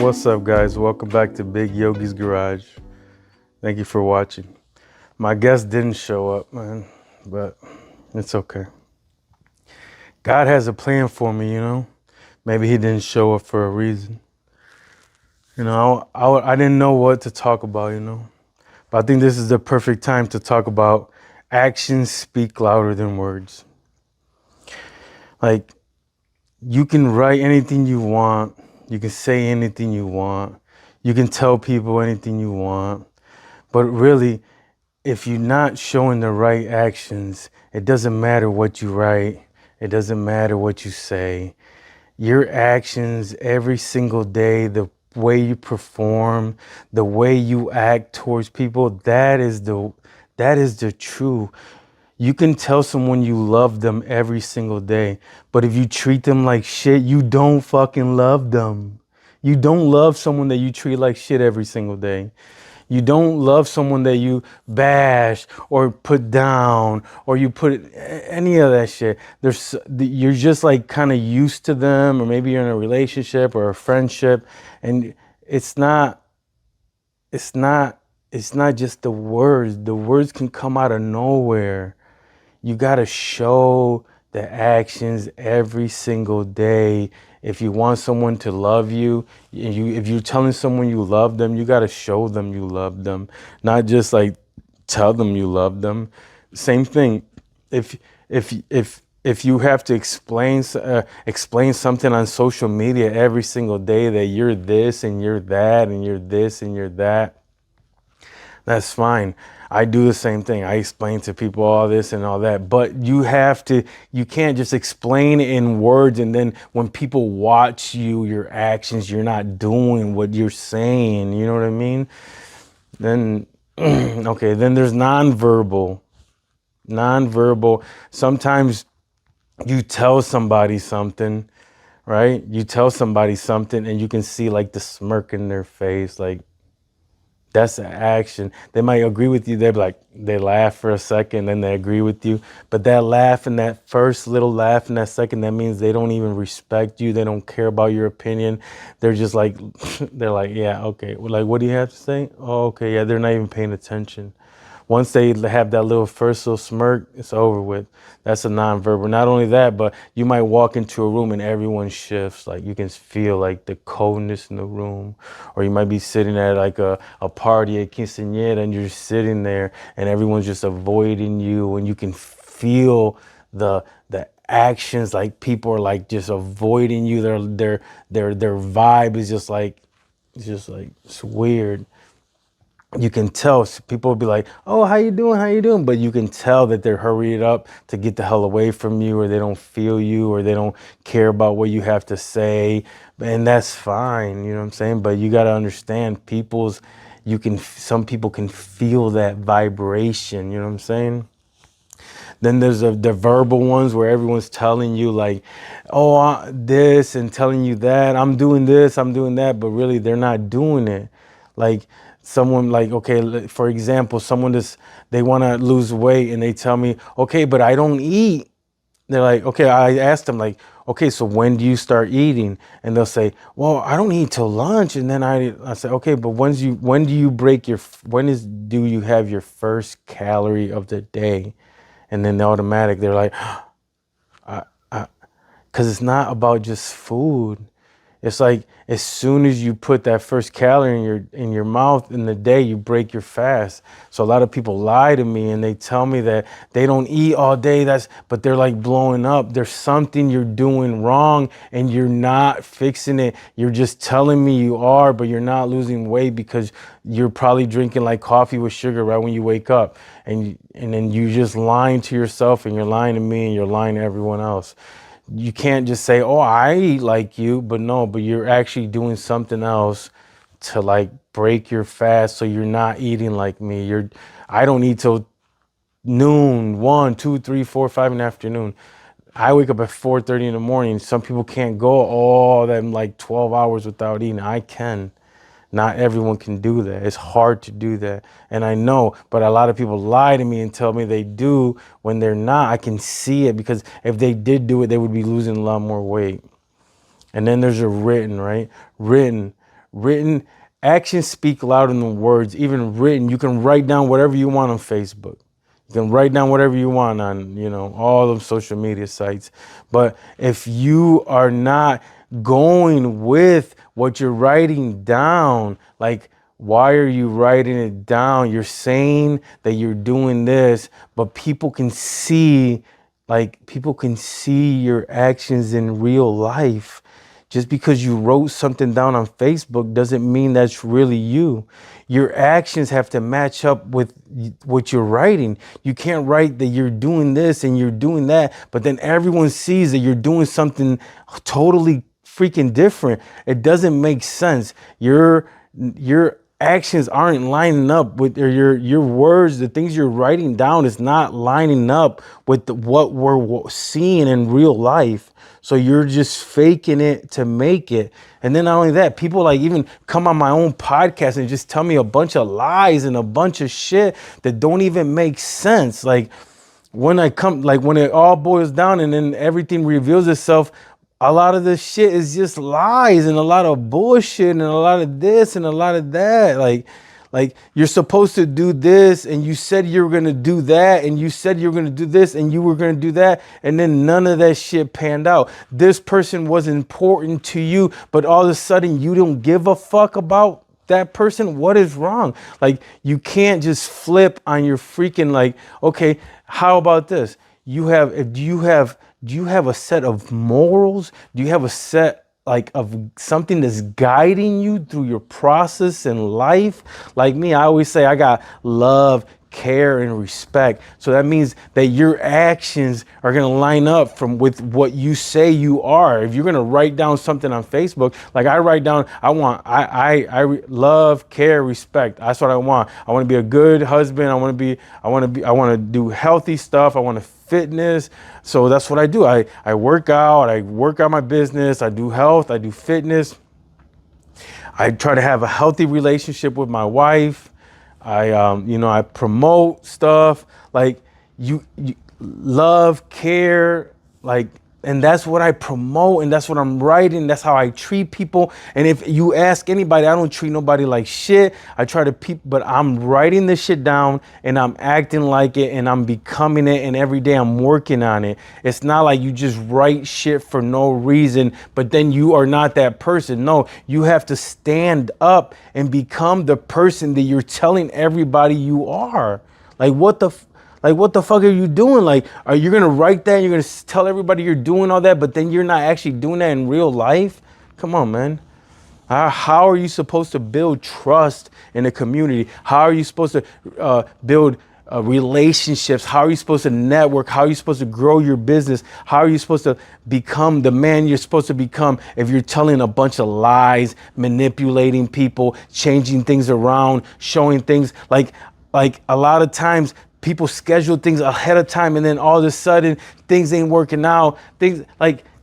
What's up, guys? Welcome back to Big Yogi'Z Garage. Thank you for watching. My guest didn't show up, man, but it's okay. God has a plan for me, Maybe he didn't show up for a reason. I didn't know what to talk about. But I think this is the perfect time to talk about actions speak louder than words. Like, you can write anything you want. You can say anything you want. You can tell people anything you want. But really, if you're not showing the right actions, it doesn't matter what you write. It doesn't matter what you say. Your actions every single day, the way you perform, the way you act towards people, that is the true. You can tell someone you love them every single day, but if you treat them like shit, you don't fucking love them. You don't love someone that you treat like shit every single day. You don't love someone that you bash or put down or you put any of that shit. You're just like kind of used to them, or maybe you're in a relationship or a friendship, and it's not just the words. The words can come out of nowhere. You got to show the actions every single day. If you want someone to love you, if you're telling someone you love them, you got to show them you love them, not just like tell them you love them. Same thing. If you have to explain something on social media every single day, that you're this and you're that and you're this and you're that, that's fine. I do the same thing. I explain to people all this and all that, but you can't just explain it in words and then when people watch you, your actions, you're not doing what you're saying. You know what I mean? Then, okay, then there's nonverbal. Nonverbal. Sometimes you tell somebody something, right? You tell somebody something and you can see like the smirk in their face, like, that's an action. They might agree with you. They laugh for a second, then they agree with you. But that laugh and that first little laugh in that second, that means they don't even respect you. They don't care about your opinion. They're just like, they're like, yeah, okay. Like, what do you have to say? Oh, okay. Yeah, they're not even paying attention. Once they have that first little smirk, it's over with. That's a nonverbal. Not only that, but you might walk into a room and everyone shifts. Like, you can feel like the coldness in the room. Or you might be sitting at like a party at quinceañera and you're sitting there and everyone's just avoiding you, and you can feel the actions, like people are like just avoiding you. Their vibe is just like it's weird. You can tell. People will be like, oh, how you doing? How you doing? But you can tell that they're hurried up to get the hell away from you, or they don't feel you, or they don't care about what you have to say. And that's fine. You know what I'm saying? But you got to understand some people can feel that vibration. You know what I'm saying? Then there's the verbal ones where everyone's telling you like, oh, this, and telling you that, I'm doing this, I'm doing that, but really they're not doing it. Like someone like, okay, for example, they want to lose weight and they tell me, okay, but I don't eat. They're like, okay, I asked them like, okay, so when do you start eating? And they'll say, well, I don't eat till lunch. And then I say, okay, but when do you have your first calorie of the day? And then they're like, because it's not about just food. It's like as soon as you put that first calorie in your mouth in the day, you break your fast. So a lot of people lie to me and they tell me that they don't eat all day. But they're like blowing up. There's something you're doing wrong and you're not fixing it. You're just telling me you are, but you're not losing weight because you're probably drinking like coffee with sugar right when you wake up. And then you just lying to yourself, and you're lying to me, and you're lying to everyone else. You can't just say, oh, I eat like you, but you're actually doing something else to like break your fast. So you're not eating like me. I don't eat till noon, 1, 2, 3, 4, 5 in the afternoon. I wake up at 4:30 in the morning. Some people can't go all that like 12 hours without eating. I can. Not everyone can do that. It's hard to do that. And I know, but a lot of people lie to me and tell me they do when they're not. I can see it, because if they did do it, they would be losing a lot more weight. And then there's a written, right? Written Written actions speak louder than words. Even written, you can write down whatever you want on Facebook. You can write down whatever you want on, all of social media sites. But if you are not going with what you're writing down, like, why are you writing it down? You're saying that you're doing this, but people can see your actions in real life. Just because you wrote something down on Facebook doesn't mean that's really you. Your actions have to match up with what you're writing. You can't write that you're doing this and you're doing that, but then everyone sees that you're doing something totally freaking different. It doesn't make sense. Your actions aren't lining up with your words. The things you're writing down is not lining up with what we're seeing in real life. So you're just faking it to make it. And then not only that, people like even come on my own podcast and just tell me a bunch of lies and a bunch of shit that don't even make sense. Like when it all boils down and then everything reveals itself, a lot of this shit is just lies and a lot of bullshit and a lot of this and a lot of that. Like you're supposed to do this and you said you were going to do that and you said you were going to do this and you were going to do that. And then none of that shit panned out. This person was important to you, but all of a sudden you don't give a fuck about that person. What is wrong? Like you can't just flip on your freaking okay, how about this? Do you have a set of morals? Do you have a set of something that's guiding you through your process in life? Like me, I always say I got love, care, and respect. So that means that your actions are going to line up with what you say you are. If you're going to write down something on Facebook, like I write down, I love, care, respect. That's what I want. I want to be a good husband. I want to do healthy stuff. I want to fitness. So that's what I do. I work out, my business, I do health, I do fitness. I try to have a healthy relationship with my wife. I promote stuff like you love, care, and that's what I promote and that's what I'm writing. That's how I treat people. And if you ask anybody, I don't treat nobody like shit. I try to but I'm writing this shit down and I'm acting like it and I'm becoming it. And every day I'm working on it. It's not like you just write shit for no reason, but then you are not that person. No, you have to stand up and become the person that you're telling everybody you are. What the fuck are you doing? Are you going to write that and you're going to tell everybody you're doing all that, but then you're not actually doing that in real life? Come on, man. How are you supposed to build trust in a community? How are you supposed to build relationships? How are you supposed to network? How are you supposed to grow your business? How are you supposed to become the man you're supposed to become if you're telling a bunch of lies, manipulating people, changing things around, showing things like a lot of times people schedule things ahead of time and then all of a sudden things ain't working out.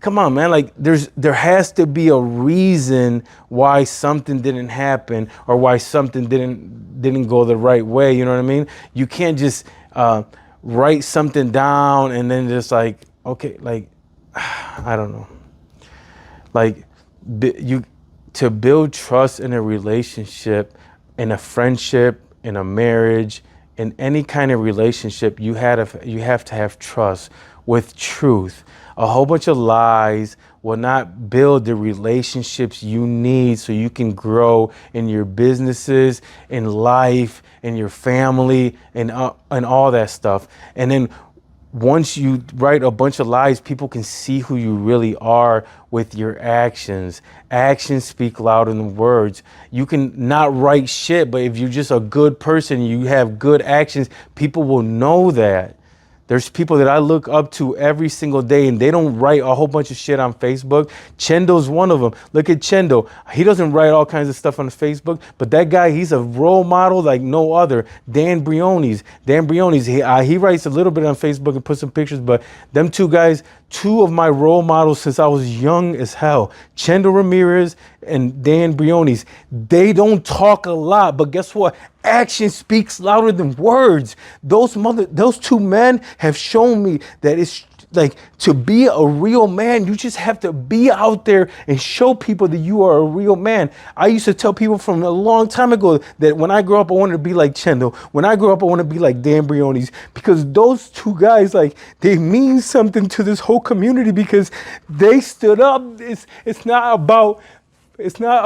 Come on, man. There has to be a reason why something didn't happen or why something didn't go the right way. You know what I mean? You can't just write something down and then just okay, I don't know. To build trust in a relationship, in a friendship, in a marriage, in any kind of relationship, you have to have trust with truth. A whole bunch of lies will not build the relationships you need so you can grow in your businesses, in life, in your family, and all that stuff. And then once you write a bunch of lies, people can see who you really are with your actions. Actions speak louder than words. You can not write shit, but if you're just a good person, you have good actions, people will know that. There's people that I look up to every single day and they don't write a whole bunch of shit on Facebook. Chendo's one of them. Look at Chendo. He doesn't write all kinds of stuff on Facebook, but that guy, he's a role model like no other. Dan Briones, he writes a little bit on Facebook and puts some pictures, but them two guys, two of my role models since I was young as hell. Chendo Ramirez and Dan Briones. They don't talk a lot, but guess what? Action speaks louder than words. Those two men have shown me that like to be a real man, you just have to be out there and show people that you are a real man. I used to tell people from a long time ago that when I grow up, I wanted to be like Chendo. When I grow up, I want to be like Dan Briones, because those two guys, like, they mean something to this whole community because they stood up. It's not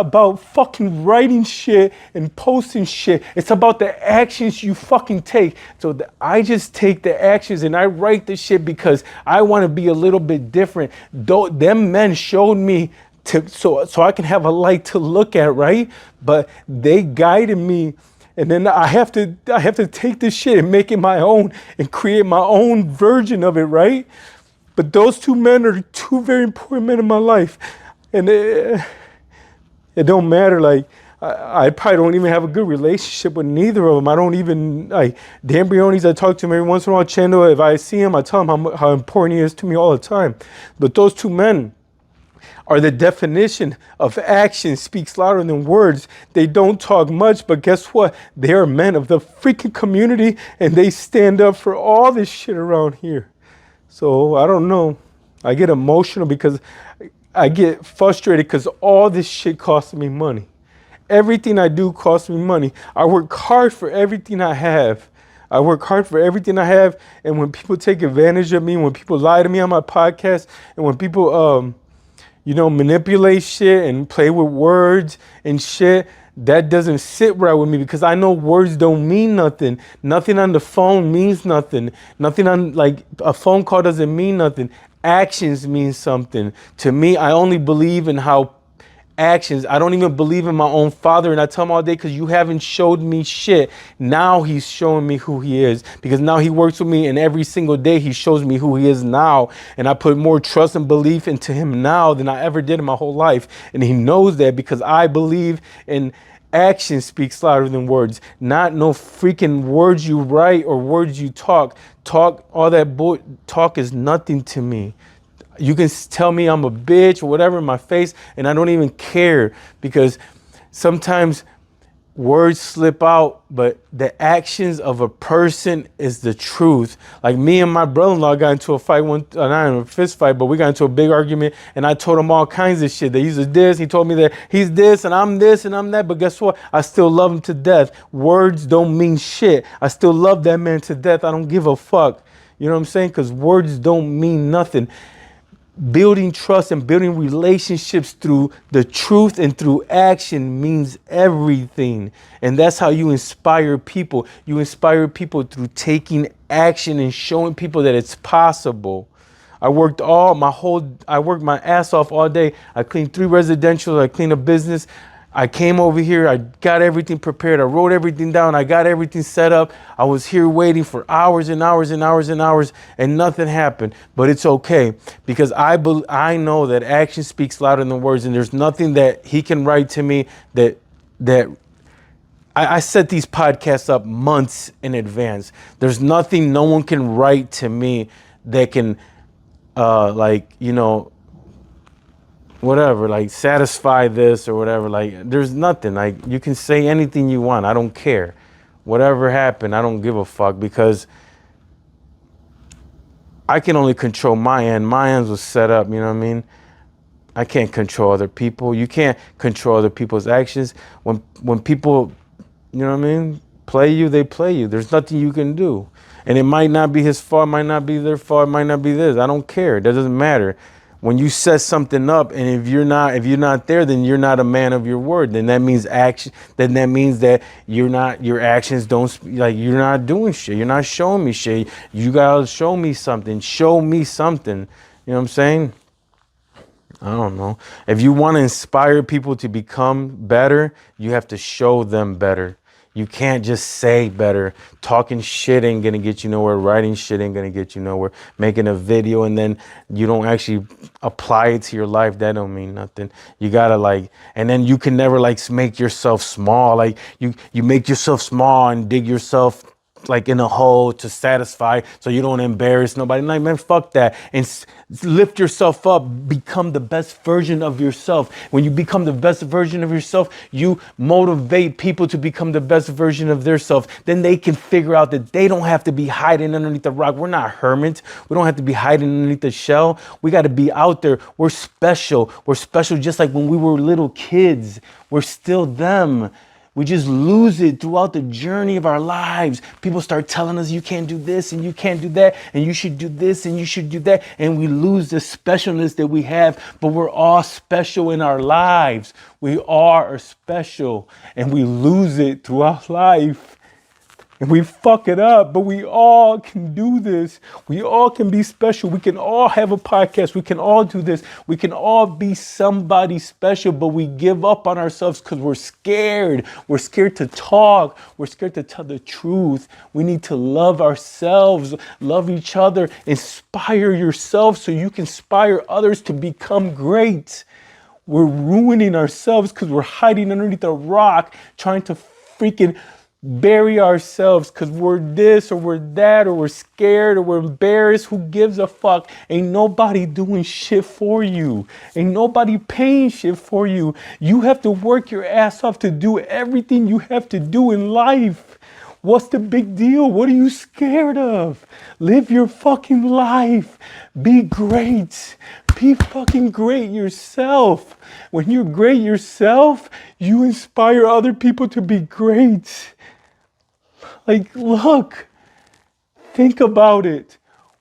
about fucking writing shit and posting shit. It's about the actions you fucking take. So I just take the actions and I write the shit because I want to be a little bit different. Them men showed me so I can have a light to look at, right? But they guided me. And then I have to take this shit and make it my own and create my own version of it, right? But those two men are two very important men in my life. And it don't matter. Like, I probably don't even have a good relationship with neither of them. I don't even, like, Dan Briones, I talk to him every once in a while. Chendo, if I see him, I tell him how important he is to me all the time. But those two men are the definition of action speaks louder than words. They don't talk much, but guess what? They are men of the freaking community, and they stand up for all this shit around here. So I don't know. I get emotional because I get frustrated because all this shit costs me money. Everything I do costs me money. I work hard for everything I have. And when people take advantage of me, when people lie to me on my podcast, and when people, manipulate shit and play with words and shit, that doesn't sit right with me because I know words don't mean nothing. Nothing on the phone means nothing. Nothing on, like, a phone call doesn't mean nothing. Actions mean something. To me, I only believe in how actions. I don't even believe in my own father, and I tell him all day, because you haven't showed me shit. Now he's showing me who he is, because now he works with me, and every single day he shows me who he is now, and I put more trust and belief into him now than I ever did in my whole life, and he knows that because I believe in action speaks louder than words. Not no freaking words you write or words you talk. All that talk is nothing to me. You can tell me I'm a bitch or whatever in my face, and I don't even care, because sometimes words slip out, but the actions of a person is the truth. Like, me and my brother-in-law got into a fight, not in a fist fight, but we got into a big argument, and I told him all kinds of shit. That he's a this, he told me that he's this, and I'm this, and I'm that, but guess what? I still love him to death. Words don't mean shit. I still love that man to death. I don't give a fuck. You know what I'm saying? Because words don't mean nothing. Building trust and building relationships through the truth and through action means everything. And that's how you inspire people. You inspire people through taking action and showing people that it's possible. I worked my ass off all day. I cleaned 3 residentials. I cleaned a business. I came over here, I got everything prepared, I wrote everything down, I got everything set up. I was here waiting for hours and hours and hours and hours, and nothing happened. But it's okay, because I know that action speaks louder than words, and there's nothing that he can write to me that I set these podcasts up months in advance. There's nothing no one can write to me that can whatever, like, satisfy this or whatever. Like, there's nothing. Like, you can say anything you want. I don't care. Whatever happened, I don't give a fuck, because I can only control my end. My ends was set up, you know what I mean? I can't control other people. You can't control other people's actions. When people, you know what I mean, play you, they play you. There's nothing you can do. And it might not be his fault, it might not be their fault, it might not be this. I don't care. That doesn't matter. When you set something up, and if you're not there, then you're not a man of your word. Then that means action. Then that means that your actions don't, like, you're not doing shit. You're not showing me shit. You gotta show me something. Show me something. You know what I'm saying? I don't know. If you want to inspire people to become better, you have to show them better. You can't just say better. Talking shit ain't gonna get you nowhere. Writing shit ain't gonna get you nowhere. Making a video and then you don't actually apply it to your life, that don't mean nothing. You gotta, and then you can never, make yourself small. Like, you make yourself small and dig yourself like in a hole to satisfy so you don't embarrass nobody. Like, man, fuck that. And lift yourself up. Become the best version of yourself. When you become the best version of yourself, you motivate people to become the best version of themselves. Then they can figure out that they don't have to be hiding underneath the rock. We're not hermits. We don't have to be hiding underneath the shell. We got to be out there. We're special. We're special just like when we were little kids. We're still them. We just lose it throughout the journey of our lives. People start telling us you can't do this and you can't do that and you should do this and you should do that. And we lose the specialness that we have, but we're all special in our lives. We are special and we lose it throughout life. And we fuck it up, but we all can do this. We all can be special. We can all have a podcast. We can all do this. We can all be somebody special, but we give up on ourselves because we're scared. We're scared to talk. We're scared to tell the truth. We need to love ourselves, love each other, inspire yourself so you can inspire others to become great. We're ruining ourselves because we're hiding underneath a rock, trying to freaking bury ourselves because we're this or we're that or we're scared or we're embarrassed. Who gives a fuck? Ain't nobody doing shit for you. Ain't nobody paying shit for you. You have to work your ass off to do everything you have to do in life. What's the big deal? What are you scared of? Live your fucking life. Be great. Be fucking great yourself. When you're great yourself, you inspire other people to be great. Like, look, think about it.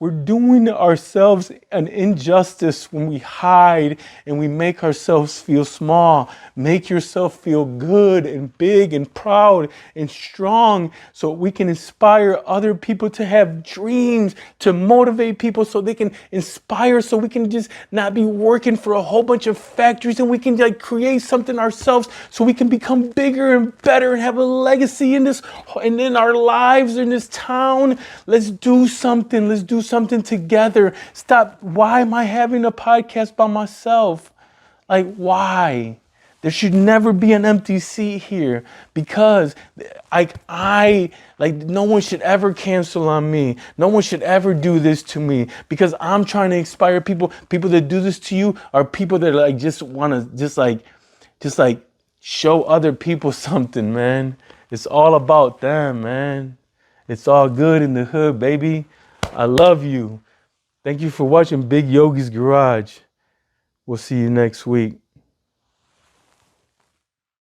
We're doing ourselves an injustice when we hide and we make ourselves feel small. Make yourself feel good and big and proud and strong so we can inspire other people to have dreams, to motivate people so they can inspire, so we can just not be working for a whole bunch of factories and we can like create something ourselves so we can become bigger and better and have a legacy in this and in our lives in this town. Let's do something. Let's do something together. Stop. Why am I having a podcast by myself? Like, why? There should never be an empty seat here because no one should ever cancel on me. No one should ever do this to me because I'm trying to inspire people. People that do this to you are people that like just want to just like show other people something, man. It's all about them, man. It's all good in the hood, baby. I love you. Thank you for watching Big Yogi'z Garage. We'll see you next week.